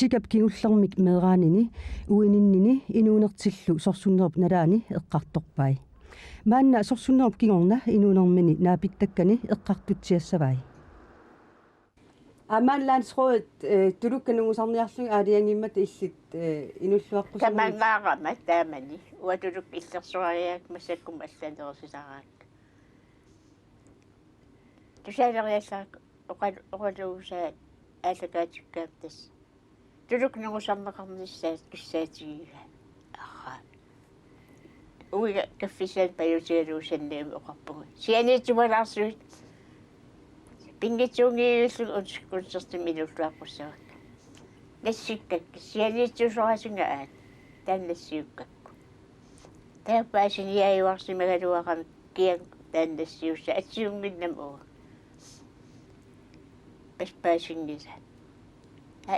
sikap Siullermik meeraanini uininnini inuunertillu sorsunnerup nalaani eqqartorpai maanna sorsunnerup kingorna inuunermini naapittakkani eqqartutsiassavai амааллаансроот тулукканугусарниарлуг аалиангиммат иллит инуллуаққусу тамангаарама таамани уатулук иллерсуариак массаккум алланерисисараак тусаалериаллаак оқалуусаат аалакаатиккааттас тулук нугусарнеқарниссаат киссаатигига арра уига каффисаат паютигалуусаннеами оқарпуга сианиитсумалаарсуит пингитсунгииллу утскутсертим илуллуаққуссавак нассиккак сианиитсусорасунга аат тааннассиуккакку таапаасиниаиуарсимагалуақам киан тааннассиусса атсиунгиннам уу паспаасингиса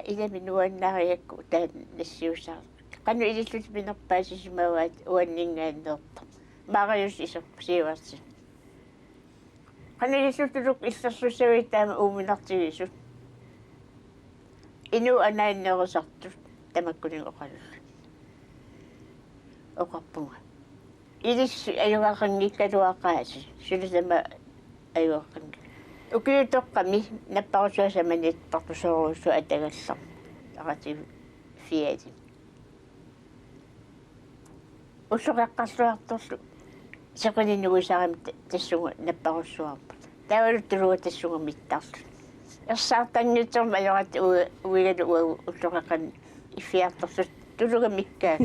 илами нуаннаариакку тааннассиуссаа кану илиллут минерпаасисимаваат уаннингааннеэрта мариус исерпсиуарси канилисутулук иллерсуссавит таама ууминартигисут ину анааннерусартут тамаккулин оқалулла оқарпунга илис аюақангиккалуақааси сулисама аюақанги укиутоққами наппарусуасаманит тартусоруссу атагаллар арати фиати усоқаққарлуарторлу сеқининуисарами тассуга наппаруссуарпа таавалуттулуга тассуга миттарлу ерсаартангитсорма ажорат уигалу уллоқаққан иффиарторсут тулуга миккаа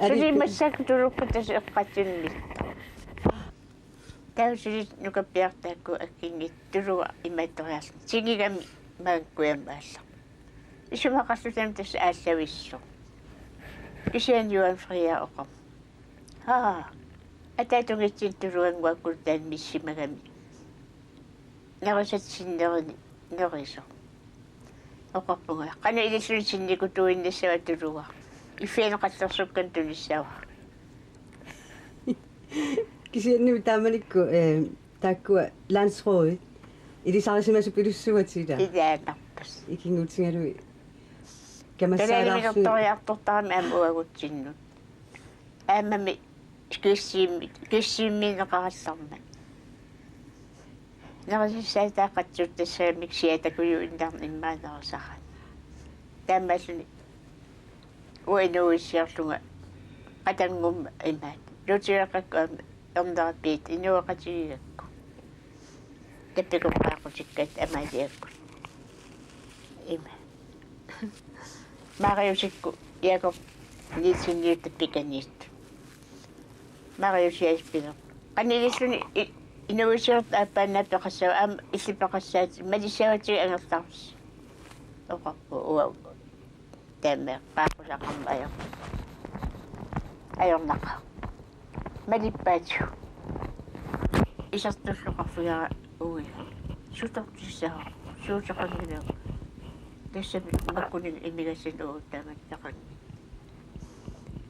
сулимассак тулукку тас эққатсинмитта таусулит нукаппиартаакку аккингит тулуга имаатториарлу сигигами мааккуямаалла исумақарлутам тас ааллависсу кисиан юан фриа оқам атаатунгитсин тулуангуаккултаан миссимагами нарусатсиннерини нерисо оқарпунга қана илиссулисиннику туиннассава тулуга иффианеқаллерсуккан тулиссава кисианними тааманикку тааккуа лансроит илисарисимасу пилуссуатила илаатарпас икингутсингалуи камассаалаарсуи амуагутсиннут аамами киссимминеқаралларма нарисаатаақатсут тассаамик сиатакую иннарниммаанерисара таамааллуни уинуиссиарлунга қатангумма имаат лутиақакку эрнерапиит инуақатигигакку таппикупаақутиккат амаалиакку има мариусикку яков нитсинниут таппиканиит мариусиаспинер канилиллуни инуисиорт ааппаанааппеқассава аама иллипеқассаат малиссаватиги ангерлаарс оқарпу уа таамаа паақусақармая аёрнақа малиппаату исартуллуқарфиара уи сутортиссаа суутеқангилаа тассами маккунин имигассалуу тааматтақанни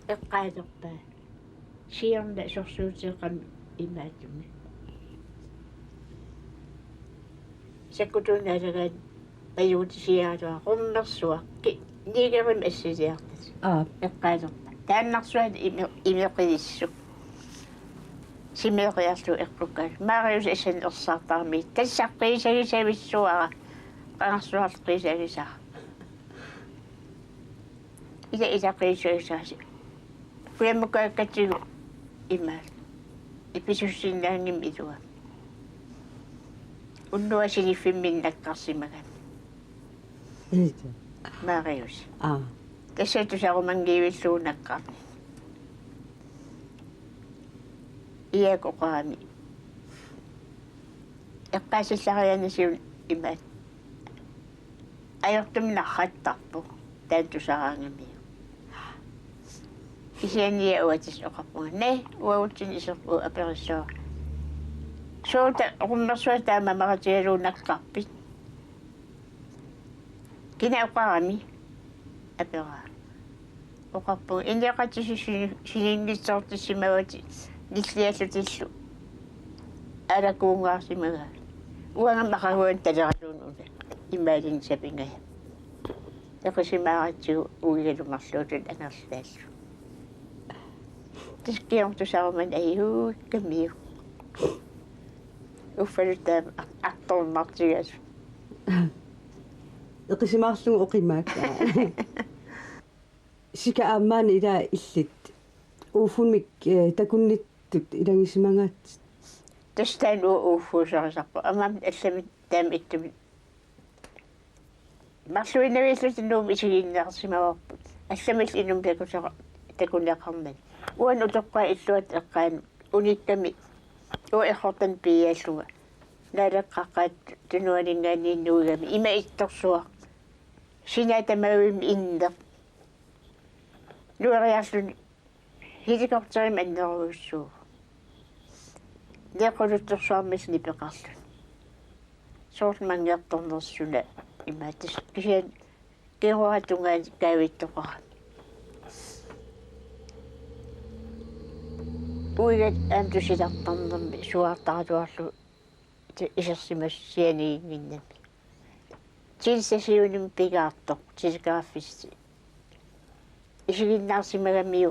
эққаалерпаа сиорна сорсуутеқам имаатуми саккутуунаалагаат паюутисиаалуа руммерсуа нигерим ассисиартас эққаалерпа тааннарсуат имеқиссу симеқиарлу эққуккаал мариус асан ерсаартарми тассаққисагисависсуара qanarsuarleqisagisa ila ilaqisagisa kuyamukaakkatsigu imaal ipisussinnaangim ilua unnuasiniffimminnaqqarsimagan Marius тассатусарумангиивиллуунаqqarni иакоqaami эққаасилларианасиун имаат аёртумнарраттарпу таантусараангами исиания уатис оқарпунга не уаутсин исерпу апериссоо соота руммерсуа таама маратигалуунаққарпит кинаоқарами апера оқарпу инеқатисси силингитсоортиссимавати ниллиаллутиллу алакуунгаарсимага уангаммақагуан талералуун ула имаалин сапингая Eqisimaaratigu uigalungarluutut angerlaallu. Tiskiortusaaruman ayuukkamiu. Uffalutaa artormartigas. Eqisimaarlugu oqimaakka. Sika aammaani ilaa illit. Uufunmik takunnittut ilangisimagaat. Tastaan uuffuusarisarpa amam allamit taam ittumit. Marluinnaviillutin nuum isiginnaarsimavarput. Allamil inum takuneqarnan. Uan utoqqaa illuat eqqaan unikkami uerhortan piialluga. Naalaqqaqqaat tunuaningaaniinnuugami ima ittorsuaq. Sinatamavim inneq. Nuariarlun hilikortarim anneruussuu. Nequluttorsuarmis nipeqarlun. Soort mangiartornersuna imaatis kisian keruatungaan kaavittoqara. Uigat aantusilartarnermi suartaratuarlu isersimassianiinginnami. Tilsasiunim pigaartoq tilikaaffisti. Isiginnaarsimagamiu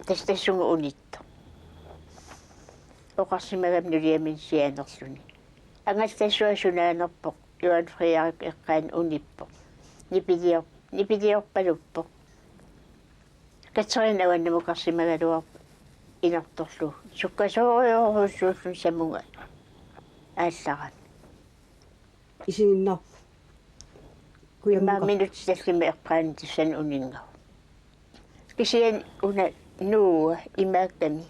tastassungu unitto. Oqarsimagam sianerluni. Angastassuasunaanerpoq Johan Friarik eqqaan unippoq. Nipidiorpaluppoq. Katserin avannamuqarsimagaluarpu inertorlu. Sukkasoriorussuullun samunga ааllaran. Isiginnaarp. Kuiamma minutsillalлими eqqaan tissan uninga. Kisian una nuu imaakkami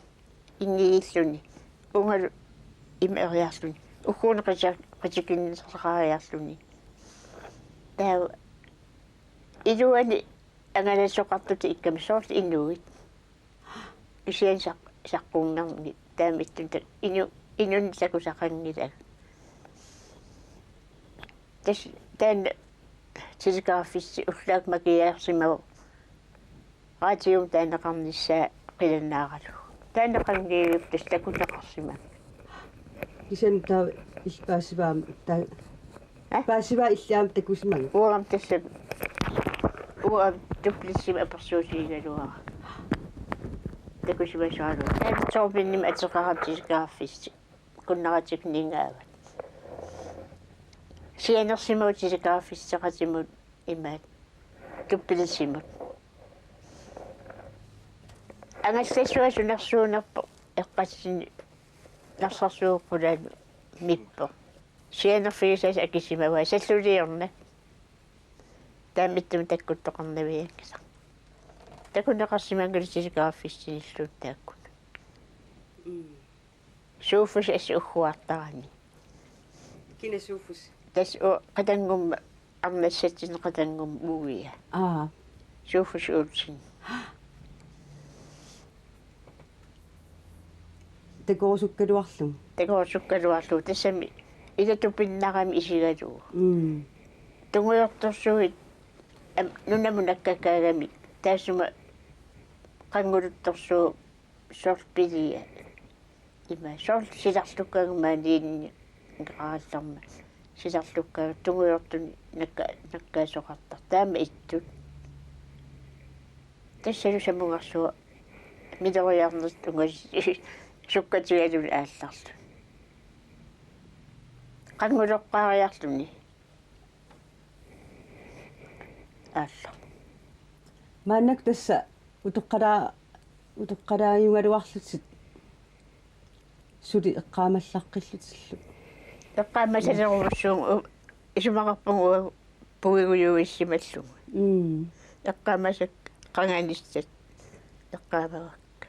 ingigilluni ungalu imeeriarluni ukkuun qatikinneraqariarluni taa iluani angalassoqartuti ikkami soorli innuit kisian saqqungnarni taamittun inun takusaqangilag tan tisikaaffissi ullaak makiaarsimavu Radioa taanneqarnissaa qilannaaralu. Taanneqarnigiup tastakunneqarsima. Kisen taa ispaassivaam taa paassivaa illaam takusimaga. Uam tassa uam tuplissima apersuusiigaluara. Takusimasaalu. Taanneqarninnim ateqarattisikaaffissi kunnaratikningaavat. Sianersimut tisikaaffisseqatimut imaat tuppilissimut. Angastassuasunersuunerpo eqqassini narsarsuuqqulaan mippo. Sianerfiisas akisimavaa salluliorna. Taamittum takkuttoqarnaviakkisa. Takunneqarsimangalutisikaaffisinilluut taakkun. Suufus as uhuartarani. Kina suufus? Tas qatangum arnassatsin qatangum uuvia. Suufus uutsin. Takorsukkaluarlu tassami ilatuppinnarami isigaluu. Tunguyortorsuit nunamunakkakaagami taassuma qanguluttorsuu sorpilia ima silarlukkaagmaaniinni qaarallarma silarlukkaaga tunguyortuni nakkaasoqartar taama ittut tassalu samungarsua mileriarnert ungas sukkatigalul aallarlu qanguloqqaariarluni аалла мааннак тасса утоққалааюнгалуарлутит сули эққаамаллаққиллутиллу эққаамасалерусуун исумақарпугу пугигуюиссималлугу эққаамасак қанганиссат эққаамагакка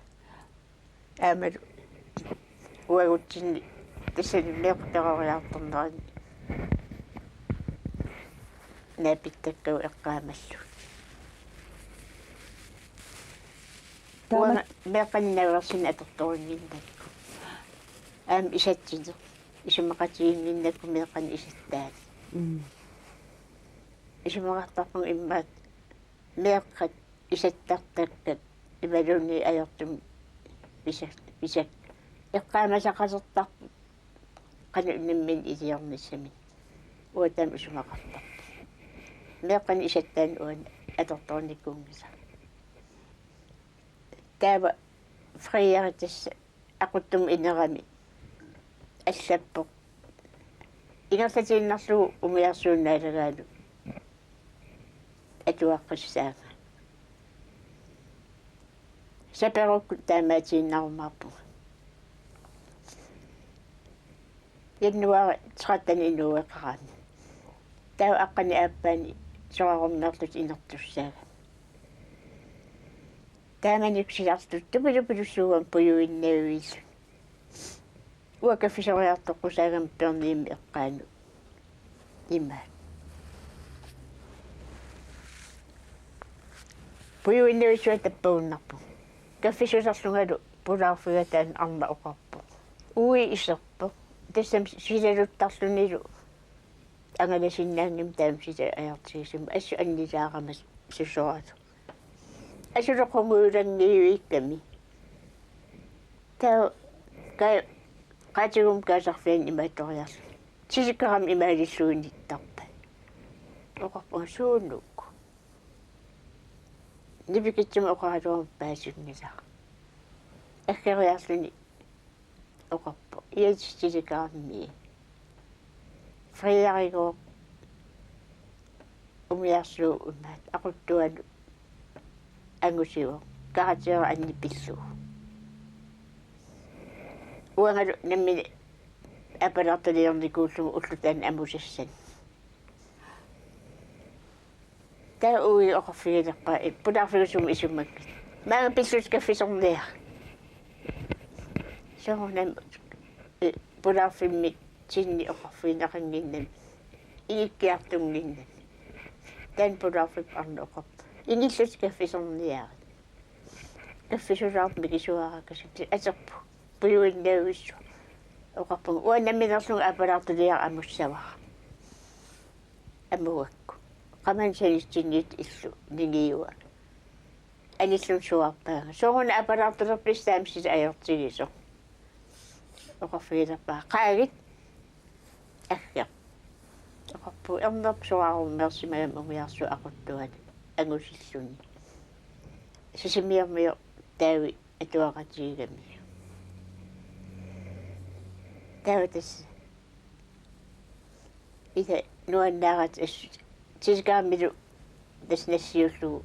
аамалу уагутсинни тассани меқтерориарторнерани напиттаккау эққаамаллу таама меқаннаверсин аторторинниннакку аам исатсинер исумақатигинниннакку меқан исаттаат исумақартарпун иммаат меққат исаттартаккат ивалуни аёртум писак эққаамасақасертарпу канунниммин илиорниссами уатам исумақартар meeqqan isattaan uan atortornikkuungisa taava friaritassa aquttum inerami allappoq ingerlatiinnarlugu umiarsuunnaalagaalu atuaqqissaaga saperukku taamaatiinnarumаарpu yannuara 13 inuueqarami tau aqqani aappaani soarummerlut inertussaaga taamaniksilартут тупилупилуссуугам пуюиннавииллу уакаффисориартоққусаагам перниими эққаану има пуюиннависсуа таппауннарпу каффисусарлунгалу пулаарфигатаан арма оқарпу уи исерпо тассам силалуттарлунилу ангаласиннаангим таам сита аяртигисум ассу аннисаарамас сусорату асулоқонгуулангиуикками таа qatugum kaasarfian imaattoriarlu tisikaram imaalilluunittarpa oqarpun suunukku nipikitsuma oqaratuam paasunnila akkeriarluni oqarpu iatistisikarmi friarigo umiarlu umaat aquttualu angusiu karatera annipillu uangalu nammini apalartaliornikuullugu ullutaan amusassan taa ui oqarfigileqqa pulaarfigusum isummakkit maanga pillut kaffisorniar soornam pulaarfimmi tinni oqarfiinaqanginnam iikkiartunginnam taan pulaarfip arnu oqarpa ingillut kaffisorniar kaffisulaarp mikisuarakasut aterpu puyuinnaavissua oqarpungu uanamminerlugu apalaartuliar amussavara amuakku qaman sanitsinniit illu ningiua anillun suarpaanga sooruna apalaartulerpis taamsit ajortigiso oqarfigilerpaa qaagit agga oqarpu ernerp suarummersimagam umiarsu aquttuat angusilluni sisimiarmio taawi atuaqatigami taawatas ida nuannaarat tisikaamilu tasnassiullugu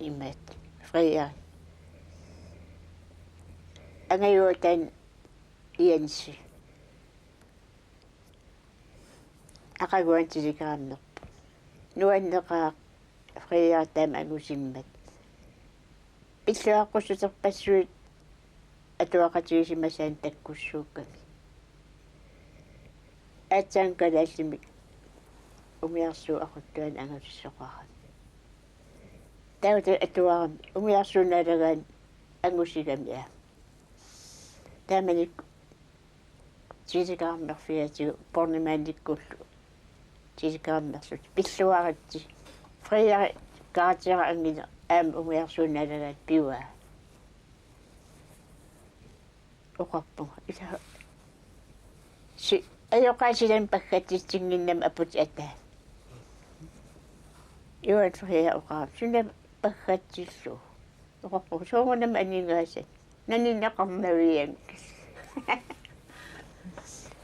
imaat friari angayuutaan iansi aqaguan tisikaamnerpu nuanneqaa friari taama angusimmat pilluaqqussuterpassuit atuaqatigisimасаан таккуссуукками атсаан калааллимик умиарсуу aquttuан ангусиссоқарат таута атуарами умиарсууналагаан ангусигами тааманик тисикаарнерфиатигу порнимаанниккуллу тисикаарнерлут пиллуаратти фриари каатера ангина аам умиарсууналагаат пиуа oqarpu ila si ayoqaasilan paggatitsinginnam aput ataa yuatria oqaam sunam paggatsillu oqarpu soonam aningaasat naninneqarnavian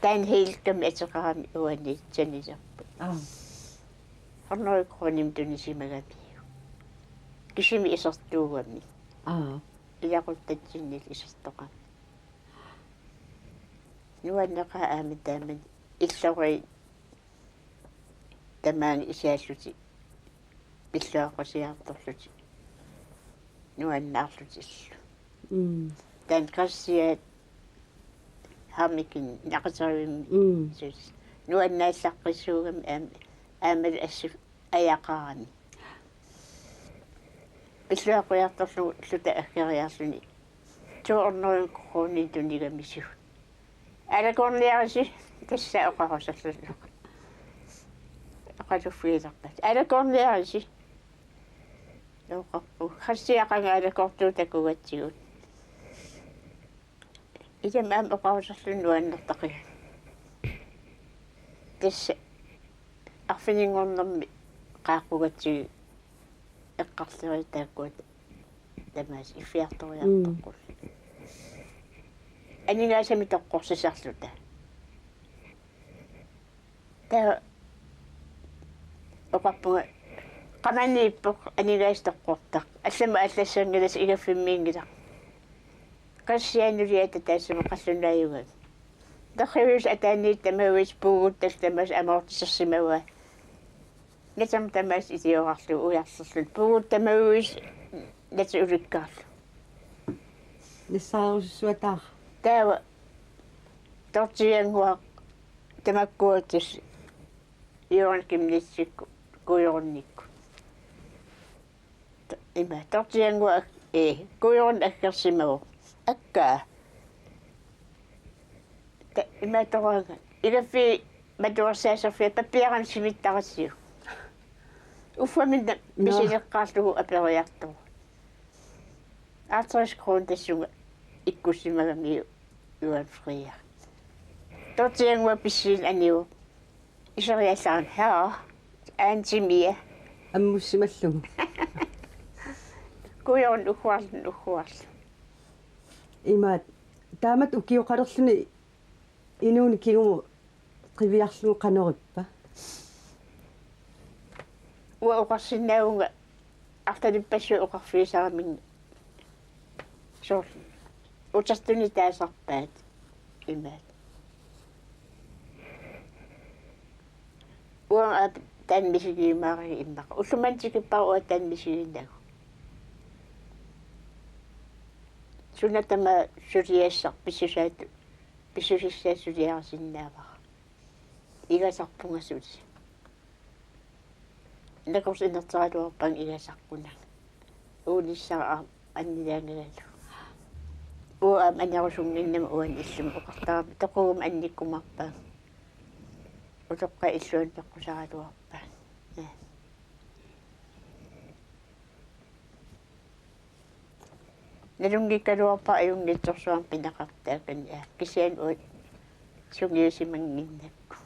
tan hilkam ataqarami uanitsanisarpu arnoiqonim tunisimagami kisimi isertuugami ilaquttatsinil isertoqam nuanneqa aamitaaman иллори тамаани исааллути пиллуаққусиарторлути нуаннаарлутиллу тан крассиат хамикин нақасаривимми сус нуаннааллаққиссуугами аамал ассу аяқарани пиллуаққуиарторлу лута аккериарлуни туорнерин корони тунигамису алакорниариси тасса оқарусерлу оқалуффиилерпат алакорниариси оқарпу хассиақанга алакортуутакугатсигут итамаам оқарусерлун нуаннертақи тасса affiningornermi qaaqqugatigi eqqarleriitaakkuat тамаас иффиарториартоққул анигаасами тоққорсисарлута та опаппуга qamaniippoq anigaas toqqortaq allama аллассангилас игаффиммиингила qassianuliata taassama qallunaayuga тахивис атаанниит тамавис пуугуттас тамаас амортисерсимава нэтам тамаас исиорарлу уярлерлут пуугут тамавис нэт уликкаарлу ниссаарусуатаа таава тортиангуа тамаккуатис Siullermik Chemnitz kuiornikku ima tортиангуа kuiorn аккерсимагу аккаа има торага илаффи матуарсаасерфи паппиаран симиттарассиу уффаминна мисилеққаарлугу апериартуу 50 крон тассунга иккуссимагами юанфрия тортиангуа писсиин аниу исериаллаан хаа антимия аммуссималлугу kuiorn ухуарлу имаат таамат укиоқалерлүни инууни кигуму тривиарлугу канериппа уа уқарсинаагунга арталиппассу уқарфиисарамин сор утастуни таасарпаат имаат уа танмисигимаари иммаqa уллумантикиппаруа танмисигиннагу сунатама сулиассар писсусаату писсусиссаасулиарсиннаавара игасарпунгасути накорс инертералуарпан игасарпуна уунissara аннилаангалалу уа манярусунгиннама уан иллум оқартарами тоқугум анниккумарпаа утоққа иллуун пеққусаралуарпаа налунгиккалуарпа аюнгитсорсуам пинақартаакани кисиан уут сунгиусимангиннакку